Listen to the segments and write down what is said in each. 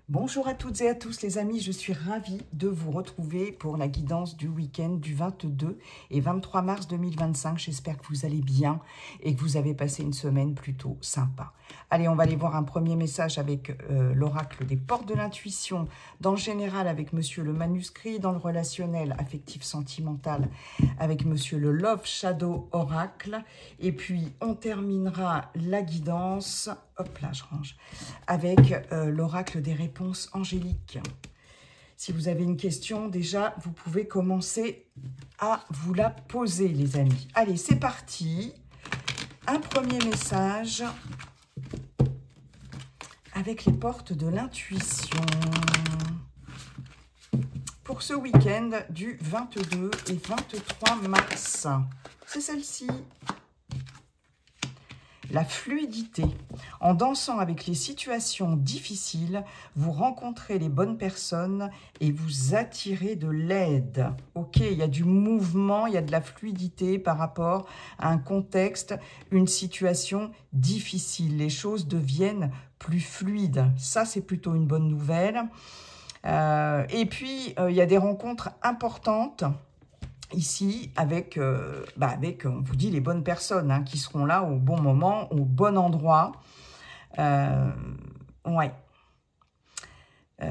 Bonjour à toutes et à tous les amis, je suis ravie de vous retrouver pour la guidance du week-end du 22 et 23 mars 2025. J'espère que vous allez bien et que vous avez passé une semaine plutôt sympa. Allez, on va aller voir un premier message avec l'oracle des portes de l'intuition, dans le général avec monsieur le manuscrit, dans le relationnel affectif sentimental avec monsieur le Love Shadow Oracle. Et puis on terminera la guidance, hop là je range, avec l'oracle des réponses angéliques. Si vous avez une question, déjà, vous pouvez commencer à vous la poser, les amis. Allez, c'est parti. Un premier message avec les portes de l'intuition. Pour ce week-end du 22 et 23 mars. C'est celle-ci. La fluidité. En dansant avec les situations difficiles, vous rencontrez les bonnes personnes et vous attirez de l'aide. Ok, il y a du mouvement, il y a de la fluidité par rapport à un contexte, une situation difficile. Les choses deviennent plus fluides. Ça, c'est plutôt une bonne nouvelle. Et puis, il y a des rencontres importantes ici, avec, on vous dit, les bonnes personnes qui seront là au bon moment, au bon endroit. Ouais.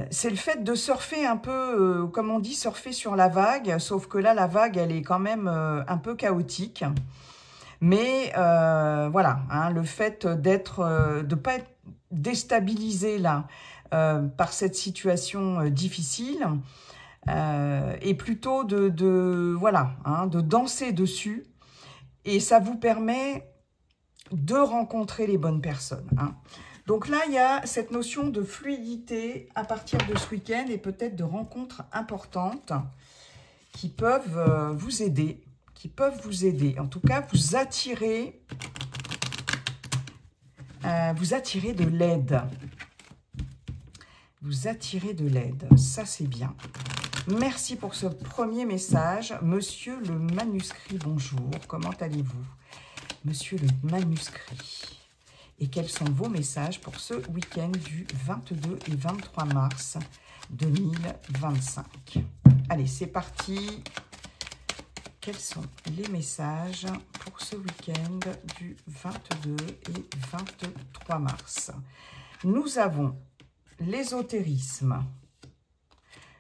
C'est le fait de surfer un peu, comme on dit, surfer sur la vague, sauf que là, la vague, elle est quand même un peu chaotique. Mais voilà, le fait d'être, de ne pas être déstabilisé là par cette situation difficile, et plutôt de danser dessus. Et ça vous permet de rencontrer les bonnes personnes. Donc là, il y a cette notion de fluidité à partir de ce week-end et peut-être de rencontres importantes qui peuvent vous aider. En tout cas, vous attirez de l'aide. Vous attirez de l'aide. Ça, c'est bien. Merci pour ce premier message. Monsieur le manuscrit, bonjour. Comment allez-vous? Monsieur le manuscrit. Et quels sont vos messages pour ce week-end du 22 et 23 mars 2025? Allez, c'est parti. Quels sont les messages pour ce week-end du 22 et 23 mars? Nous avons l'ésotérisme,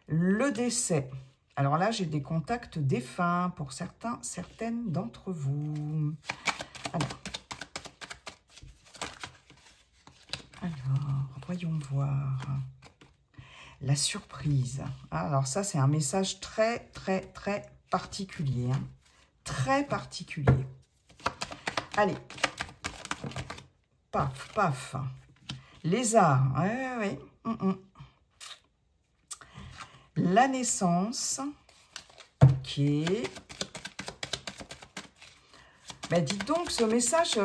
le décès. Alors là, j'ai des contacts défunts pour certaines d'entre vous. Alors, voyons voir. La surprise. Alors ça, c'est un message très, très, très particulier. Très particulier. Allez. Paf, paf. Lézard. Oui. La naissance. Ok. Ben, dites donc, ce message,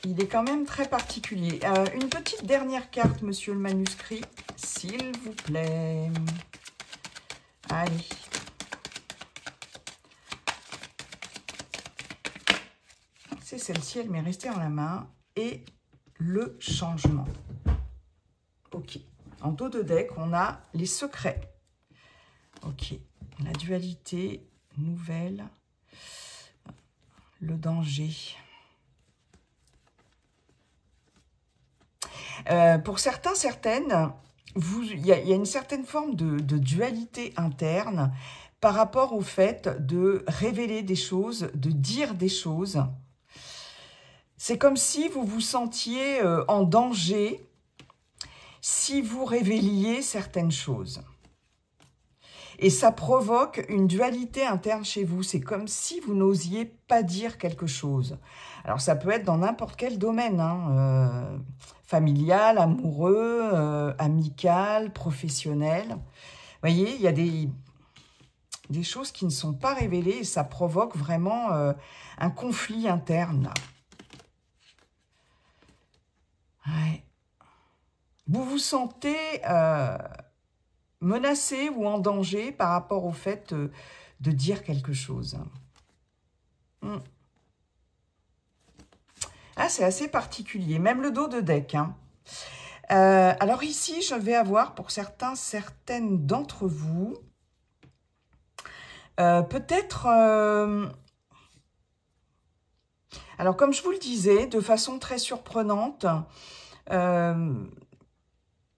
il est quand même très particulier. Une petite dernière carte, monsieur le manuscrit, s'il vous plaît. Allez. C'est celle-ci, elle m'est restée dans la main. Et le changement. Ok. En dos de deck, on a les secrets. Ok. La dualité nouvelle. Le danger. Pour certains, certaines, il y a une certaine forme de dualité interne par rapport au fait de révéler des choses, de dire des choses. C'est comme si vous vous sentiez en danger si vous révéliez certaines choses. Et ça provoque une dualité interne chez vous. C'est comme si vous n'osiez pas dire quelque chose. Alors, ça peut être dans n'importe quel domaine, familial, amoureux, amical, professionnel. Vous voyez, il y a des choses qui ne sont pas révélées et ça provoque vraiment un conflit interne. Là. Ouais. Vous vous sentez menacé ou en danger par rapport au fait de dire quelque chose. Ah, c'est assez particulier, même le dos de deck, hein. Alors ici, je vais avoir pour certaines d'entre vous, peut-être... alors, comme je vous le disais, de façon très surprenante,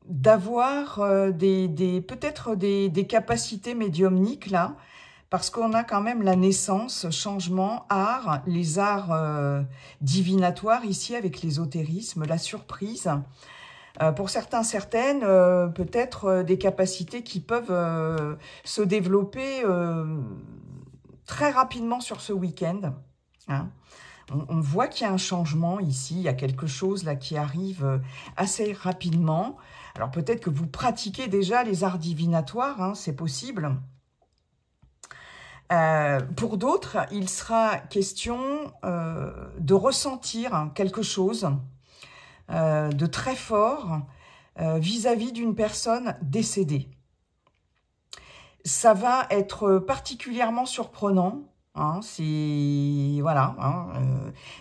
d'avoir peut-être des capacités médiumniques, là, parce qu'on a quand même la naissance, changement, art, les arts divinatoires ici avec l'ésotérisme, la surprise. Pour certaines, peut-être des capacités qui peuvent se développer très rapidement sur ce week-end. Hein. On voit qu'il y a un changement ici, il y a quelque chose là qui arrive assez rapidement. Alors peut-être que vous pratiquez déjà les arts divinatoires, hein, c'est possible. Pour d'autres, il sera question de ressentir quelque chose de très fort vis-à-vis d'une personne décédée. Ça va être particulièrement surprenant, hein, c'est voilà, hein,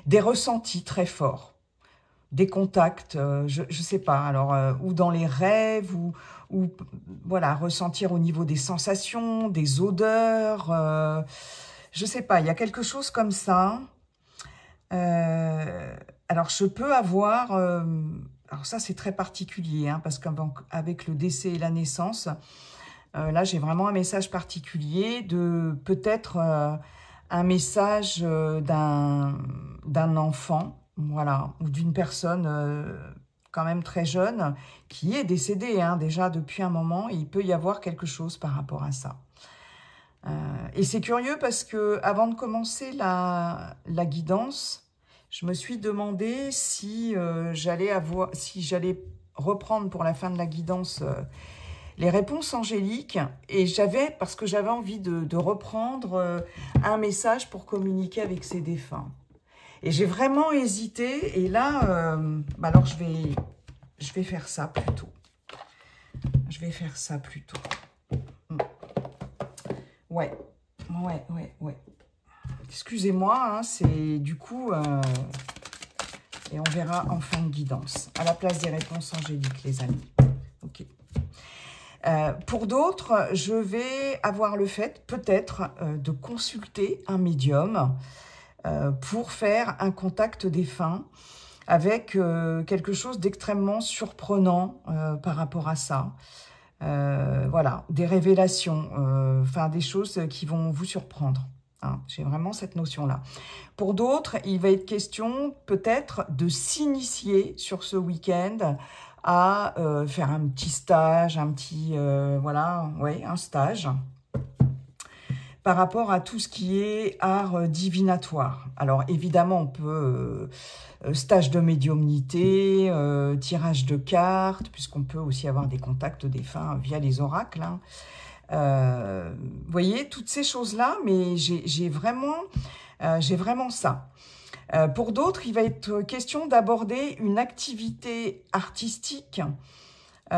des ressentis très forts, des contacts, je ne sais pas, alors ou dans les rêves, ou voilà, ressentir au niveau des sensations, des odeurs, je ne sais pas, il y a quelque chose comme ça. Alors je peux avoir, alors ça c'est très particulier, hein, parce qu'avec le décès et la naissance, là j'ai vraiment un message particulier de peut-être un message d'un enfant, voilà, ou d'une personne quand même très jeune qui est décédée hein, déjà depuis un moment, et il peut y avoir quelque chose par rapport à ça. Et c'est curieux parce que avant de commencer la guidance, je me suis demandé si j'allais reprendre pour la fin de la guidance les réponses angéliques, et parce que j'avais envie de reprendre un message pour communiquer avec ces défunts. Et j'ai vraiment hésité, et là, alors je vais faire ça plutôt. Je vais faire ça plutôt. Ouais. Excusez-moi, hein, c'est du coup... et on verra en fin de guidance. À la place des réponses angéliques, les amis. Ok. Pour d'autres, je vais avoir le fait, peut-être, de consulter un médium pour faire un contact défunt avec quelque chose d'extrêmement surprenant par rapport à ça. Voilà, des révélations, enfin des choses qui vont vous surprendre. Hein, j'ai vraiment cette notion-là. Pour d'autres, il va être question peut-être de s'initier sur ce week-end à faire un petit stage, voilà, ouais, un stage par rapport à tout ce qui est art divinatoire. Alors évidemment, on peut stage de médiumnité, tirage de cartes, puisqu'on peut aussi avoir des contacts défunts via les oracles. Hein. Vous voyez, toutes ces choses-là, mais j'ai vraiment ça. Pour d'autres, il va être question d'aborder une activité artistique. Il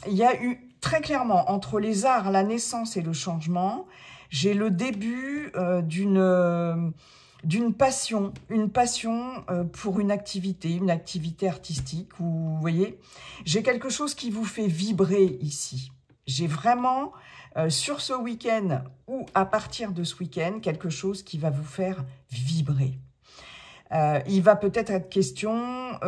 y a eu très clairement, entre les arts, la naissance et le changement, j'ai le début d'une passion, pour une activité artistique, où, vous voyez, j'ai quelque chose qui vous fait vibrer ici. J'ai vraiment, sur ce week-end ou à partir de ce week-end, quelque chose qui va vous faire vibrer. Il va peut-être être question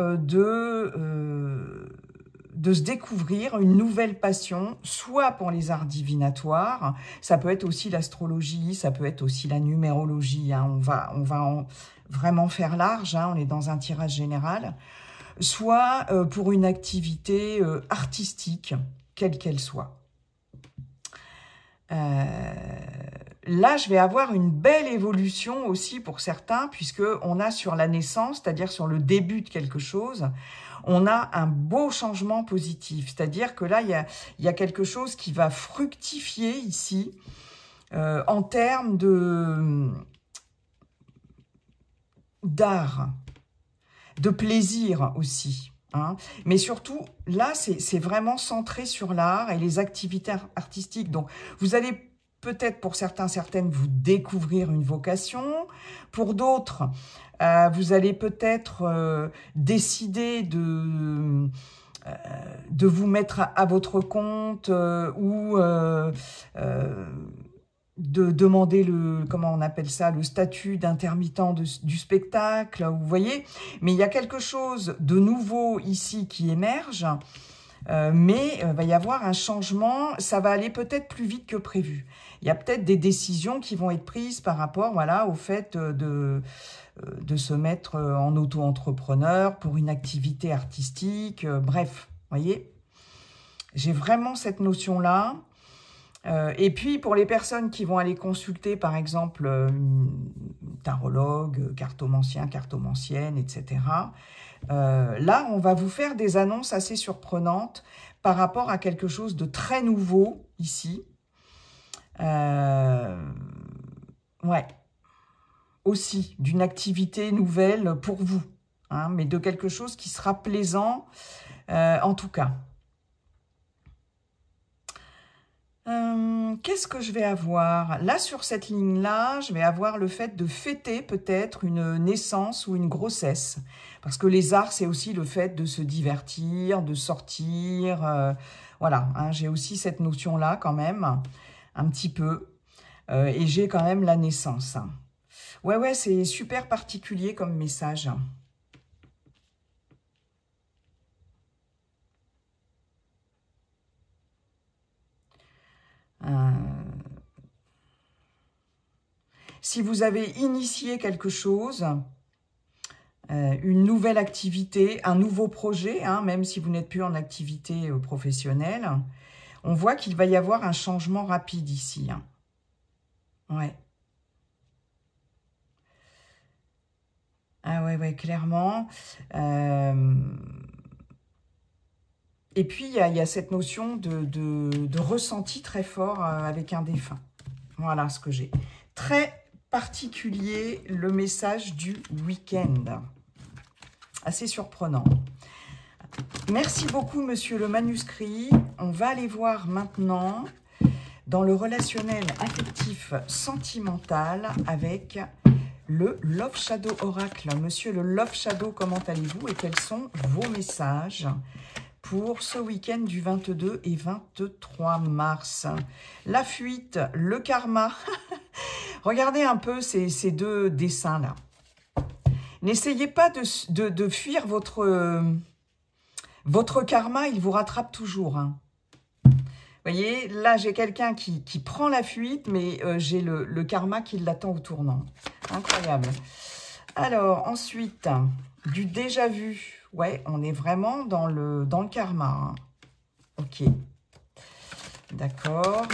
de se découvrir une nouvelle passion, soit pour les arts divinatoires, ça peut être aussi l'astrologie, ça peut être aussi la numérologie, hein, on va vraiment faire large, hein, on est dans un tirage général, soit pour une activité artistique, quelle qu'elle soit. Là, je vais avoir une belle évolution aussi pour certains, puisqu'on a sur la naissance, c'est-à-dire sur le début de quelque chose, on a un beau changement positif. C'est-à-dire que là, il y a quelque chose qui va fructifier ici en termes d'art, de plaisir aussi. Hein. Mais surtout, là, c'est vraiment centré sur l'art et les activités artistiques. Donc, vous allez peut-être pour certains, certaines, vous découvrir une vocation. Pour d'autres, vous allez peut-être décider de vous mettre à votre compte ou de demander comment on appelle ça, le statut d'intermittent du spectacle, vous voyez. Mais il y a quelque chose de nouveau ici qui émerge, mais va y avoir un changement, ça va aller peut-être plus vite que prévu. Il y a peut-être des décisions qui vont être prises par rapport, voilà, au fait de se mettre en auto-entrepreneur pour une activité artistique, bref, vous voyez. J'ai vraiment cette notion-là. Et puis, pour les personnes qui vont aller consulter, par exemple, tarologue, cartomancien, cartomancienne, etc., là, on va vous faire des annonces assez surprenantes par rapport à quelque chose de très nouveau ici. Ouais. Aussi, d'une activité nouvelle pour vous, hein, mais de quelque chose qui sera plaisant, en tout cas. Qu'est-ce que je vais avoir? Là, sur cette ligne-là, je vais avoir le fait de fêter peut-être une naissance ou une grossesse. Parce que les arts, c'est aussi le fait de se divertir, de sortir. Voilà, hein, j'ai aussi cette notion-là quand même, un petit peu. Et j'ai quand même la naissance. Ouais, c'est super particulier comme message. Si vous avez initié quelque chose, une nouvelle activité, un nouveau projet, hein, même si vous n'êtes plus en activité professionnelle, on voit qu'il va y avoir un changement rapide ici. Hein. Ouais. Ah ouais, clairement. Et puis, il y a cette notion de ressenti très fort avec un défunt. Voilà ce que j'ai. Très particulier, le message du week-end. Assez surprenant. Merci beaucoup, monsieur le manuscrit. On va aller voir maintenant dans le relationnel affectif sentimental avec le Love Shadow Oracle. Monsieur le Love Shadow, comment allez-vous et quels sont vos messages pour ce week-end du 22 et 23 mars? La fuite, le karma. Regardez un peu ces deux dessins-là. N'essayez pas de fuir votre karma, il vous rattrape toujours. Hein. Vous voyez, là, j'ai quelqu'un qui prend la fuite, mais j'ai le karma qui l'attend au tournant. Incroyable. Alors, ensuite, du déjà vu. Ouais, on est vraiment dans le karma. Hein. Ok. D'accord.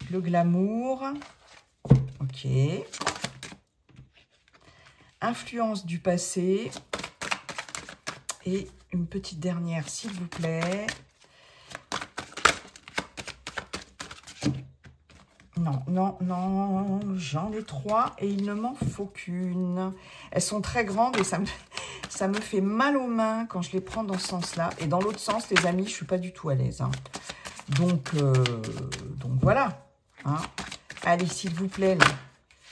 Le glamour. Ok. Influence du passé. Et une petite dernière, s'il vous plaît. Non, j'en ai 3 et il ne m'en faut qu'une. Elles sont très grandes et ça me fait mal aux mains quand je les prends dans ce sens-là. Et dans l'autre sens, les amis, je ne suis pas du tout à l'aise. Hein. Donc voilà. Hein. Allez, s'il vous plaît. Là.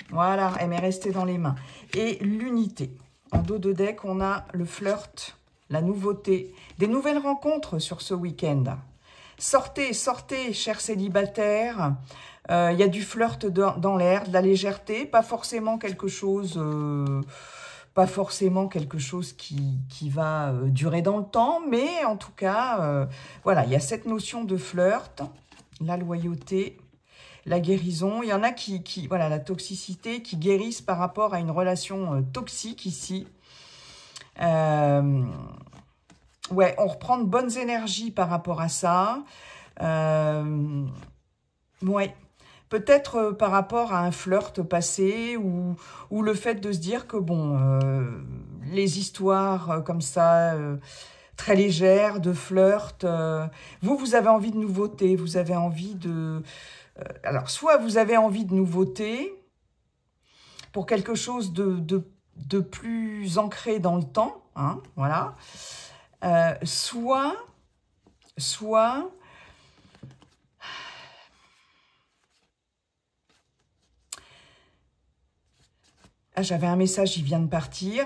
Voilà, elle m'est restée dans les mains. Et l'unité. En dos de deck, on a le flirt, la nouveauté, des nouvelles rencontres sur ce week-end. Sortez, chers célibataires. Il y a du flirt dans l'air, de la légèreté, pas forcément quelque chose qui va durer dans le temps, mais en tout cas, voilà, il y a cette notion de flirt, la loyauté, la guérison. Il y en a voilà, la toxicité, qui guérissent par rapport à une relation toxique ici. Ouais, on reprend de bonnes énergies par rapport à ça. Ouais. Peut-être par rapport à un flirt passé ou le fait de se dire que, bon, les histoires comme ça, très légères, de flirt, vous avez envie de nouveauté, vous avez envie de... alors, soit vous avez envie de nouveauté pour quelque chose de plus ancré dans le temps, hein, voilà, soit Ah, j'avais un message, il vient de partir.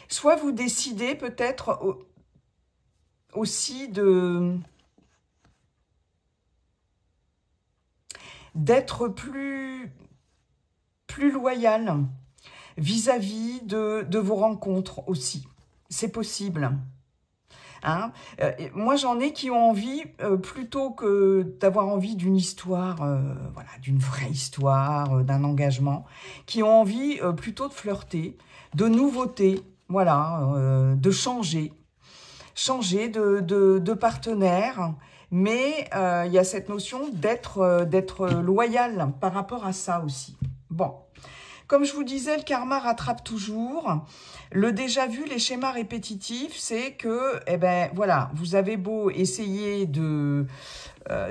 Soit vous décidez peut-être aussi d'être plus loyal vis-à-vis de vos rencontres aussi. C'est possible. Hein, moi, j'en ai qui ont envie, plutôt que d'avoir envie d'une histoire, voilà, d'une vraie histoire, d'un engagement, qui ont envie plutôt de flirter, de nouveautés, voilà, de changer de partenaire, mais il y a cette notion d'être loyal par rapport à ça aussi. Bon. Comme je vous disais, le karma rattrape toujours. Le déjà vu, les schémas répétitifs, c'est que, eh ben, voilà, vous avez beau essayer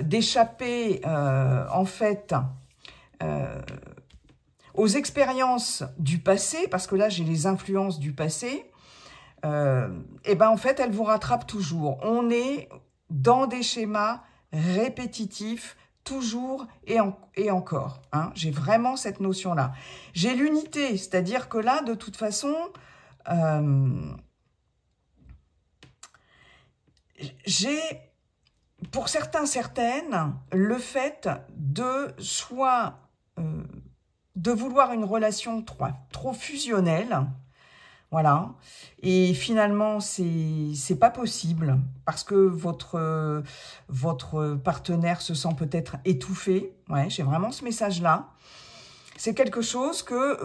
d'échapper, en fait, aux expériences du passé, parce que là, j'ai les influences du passé, eh ben, en fait, elles vous rattrapent toujours. On est dans des schémas répétitifs, toujours et encore. Hein. J'ai vraiment cette notion-là. J'ai l'unité, c'est-à-dire que là, de toute façon, j'ai, pour certains, certaines, le fait de soit de vouloir une relation trop fusionnelle, voilà, et finalement, c'est pas possible parce que votre partenaire se sent peut-être étouffé. Ouais, j'ai vraiment ce message-là. C'est quelque chose que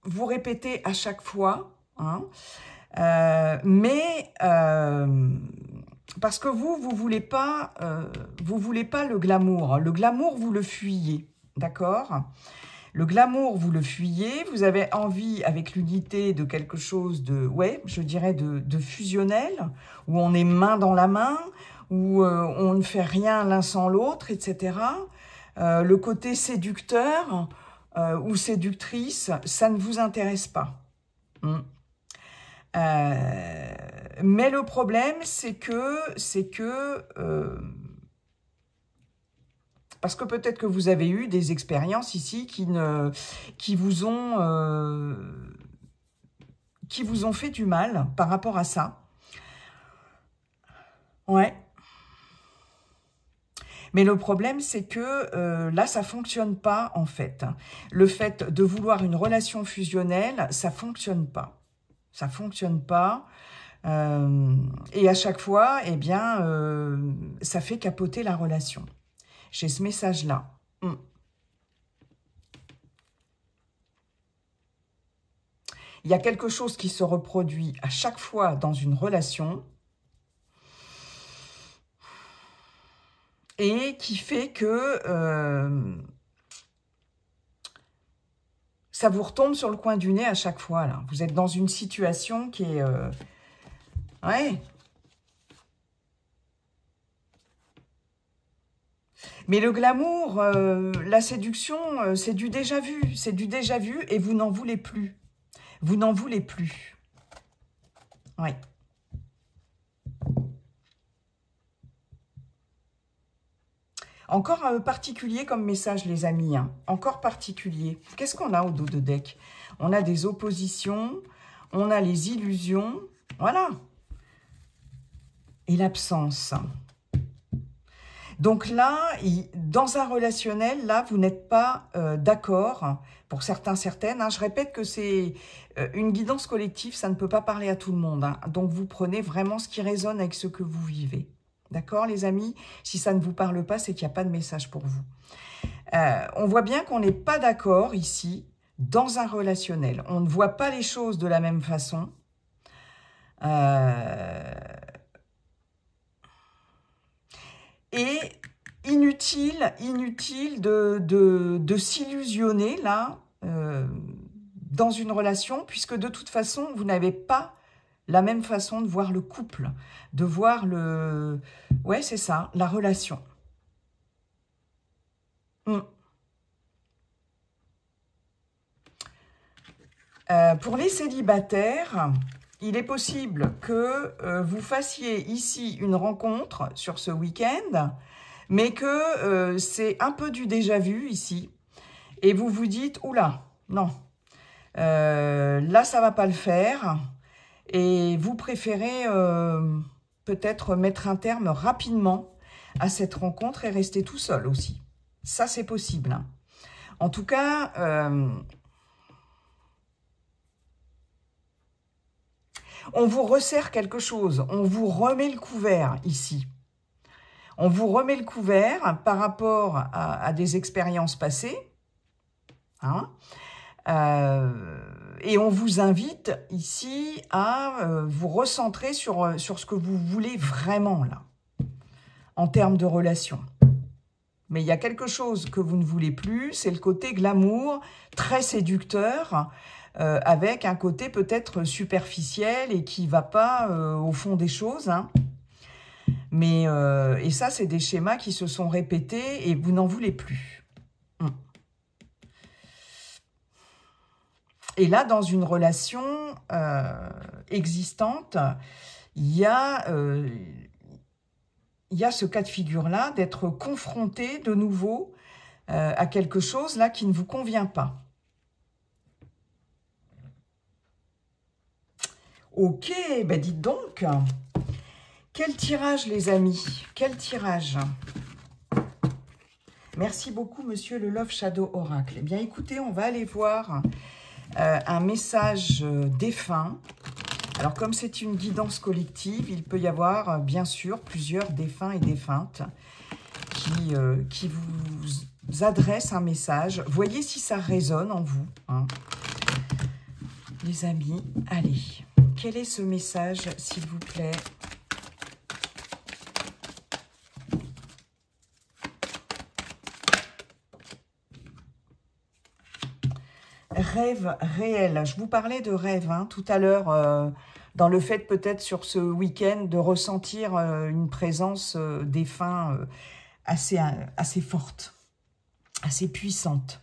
vous répétez à chaque fois, hein, mais parce que vous voulez pas le glamour. Le glamour, vous le fuyez, d'accord ? Le glamour, vous le fuyez, vous avez envie, avec l'unité, de quelque chose de, ouais, je dirais de fusionnel, où on est main dans la main, où on ne fait rien l'un sans l'autre, etc. Le côté séducteur ou séductrice, ça ne vous intéresse pas. Mais le problème, c'est que parce que peut-être que vous avez eu des expériences ici qui vous ont fait du mal par rapport à ça. Ouais. Mais le problème, c'est que là, ça fonctionne pas, en fait. Le fait de vouloir une relation fusionnelle, ça fonctionne pas. Ça fonctionne pas. Et à chaque fois, eh bien, ça fait capoter la relation. J'ai ce message-là. Il y a quelque chose qui se reproduit à chaque fois dans une relation et qui fait que ça vous retombe sur le coin du nez à chaque fois. Là. Vous êtes dans une situation qui est... ouais. Mais le glamour, la séduction, c'est du déjà vu. C'est du déjà vu et vous n'en voulez plus. Vous n'en voulez plus. Oui. Encore particulier comme message, les amis. Hein. Encore particulier. Qu'est-ce qu'on a au dos de deck? On a des oppositions, on a les illusions. Voilà. Et l'absence. Donc là, dans un relationnel, là, vous n'êtes pas d'accord, pour certains, certaines. Hein, je répète que c'est une guidance collective, ça ne peut pas parler à tout le monde. Hein, donc, vous prenez vraiment ce qui résonne avec ce que vous vivez. D'accord, les amis? Si ça ne vous parle pas, c'est qu'il n'y a pas de message pour vous. On voit bien qu'on n'est pas d'accord ici, dans un relationnel. On ne voit pas les choses de la même façon. Et inutile de s'illusionner là, dans une relation, puisque de toute façon, vous n'avez pas la même façon de voir le couple, de voir le... Ouais, c'est ça, la relation. Pour les célibataires... Il est possible que vous fassiez ici une rencontre sur ce week-end, mais que c'est un peu du déjà vu ici. Et vous vous dites, oula, non, là, ça va pas le faire. Et vous préférez peut-être mettre un terme rapidement à cette rencontre et rester tout seul aussi. Ça, c'est possible. Hein. En tout cas, on vous resserre quelque chose. On vous remet le couvert ici. On vous remet le couvert par rapport à des expériences passées. Hein, et on vous invite ici à vous recentrer sur ce que vous voulez vraiment, là, en termes de relation. Mais il y a quelque chose que vous ne voulez plus, c'est le côté glamour, très séducteur, avec un côté peut-être superficiel et qui ne va pas au fond des choses. Hein. Mais, et ça, c'est des schémas qui se sont répétés et vous n'en voulez plus. Et là, dans une relation existante, il y a ce cas de figure-là, d'être confronté de nouveau à quelque chose là qui ne vous convient pas. Ok, ben dites donc, quel tirage les amis, quel tirage. Merci beaucoup monsieur le Love Shadow Oracle. Eh bien écoutez, on va aller voir un message défunt. Alors, comme c'est une guidance collective, il peut y avoir, bien sûr, plusieurs défunts et défuntes qui vous adressent un message. Voyez si ça résonne en vous. Hein. Les amis, allez. Quel est ce message, s'il vous plaît? Rêve réel. Je vous parlais de rêve hein, tout à l'heure, dans le fait peut-être sur ce week-end de ressentir une présence défunt assez forte, assez puissante.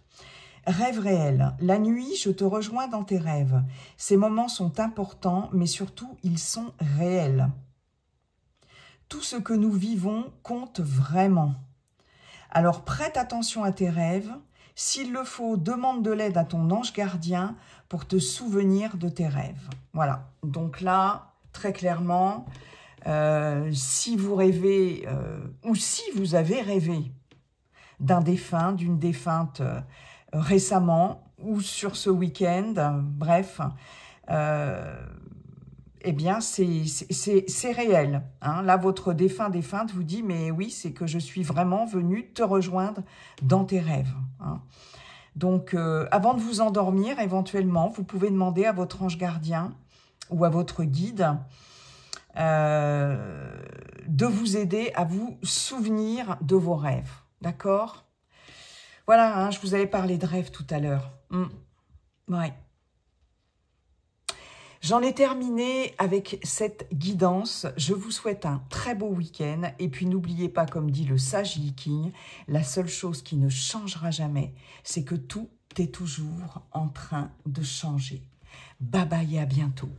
Rêve réel. La nuit, je te rejoins dans tes rêves. Ces moments sont importants, mais surtout, ils sont réels. Tout ce que nous vivons compte vraiment. Alors, prête attention à tes rêves. S'il le faut, demande de l'aide à ton ange gardien pour te souvenir de tes rêves. Voilà. Donc là, très clairement, si vous rêvez, ou si vous avez rêvé d'un défunt, d'une défunte récemment, ou sur ce week-end, bref, eh bien, c'est réel. Hein. Là, votre défunte vous dit, mais oui, c'est que je suis vraiment venue te rejoindre dans tes rêves. Hein. Donc, avant de vous endormir, éventuellement, vous pouvez demander à votre ange gardien ou à votre guide de vous aider à vous souvenir de vos rêves. D'accord ? Voilà, hein, je vous avais parlé de rêves tout à l'heure. Ouais. J'en ai terminé avec cette guidance. Je vous souhaite un très beau week-end. Et puis n'oubliez pas, comme dit le sage Yi King, la seule chose qui ne changera jamais, c'est que tout est toujours en train de changer. Bye bye et à bientôt.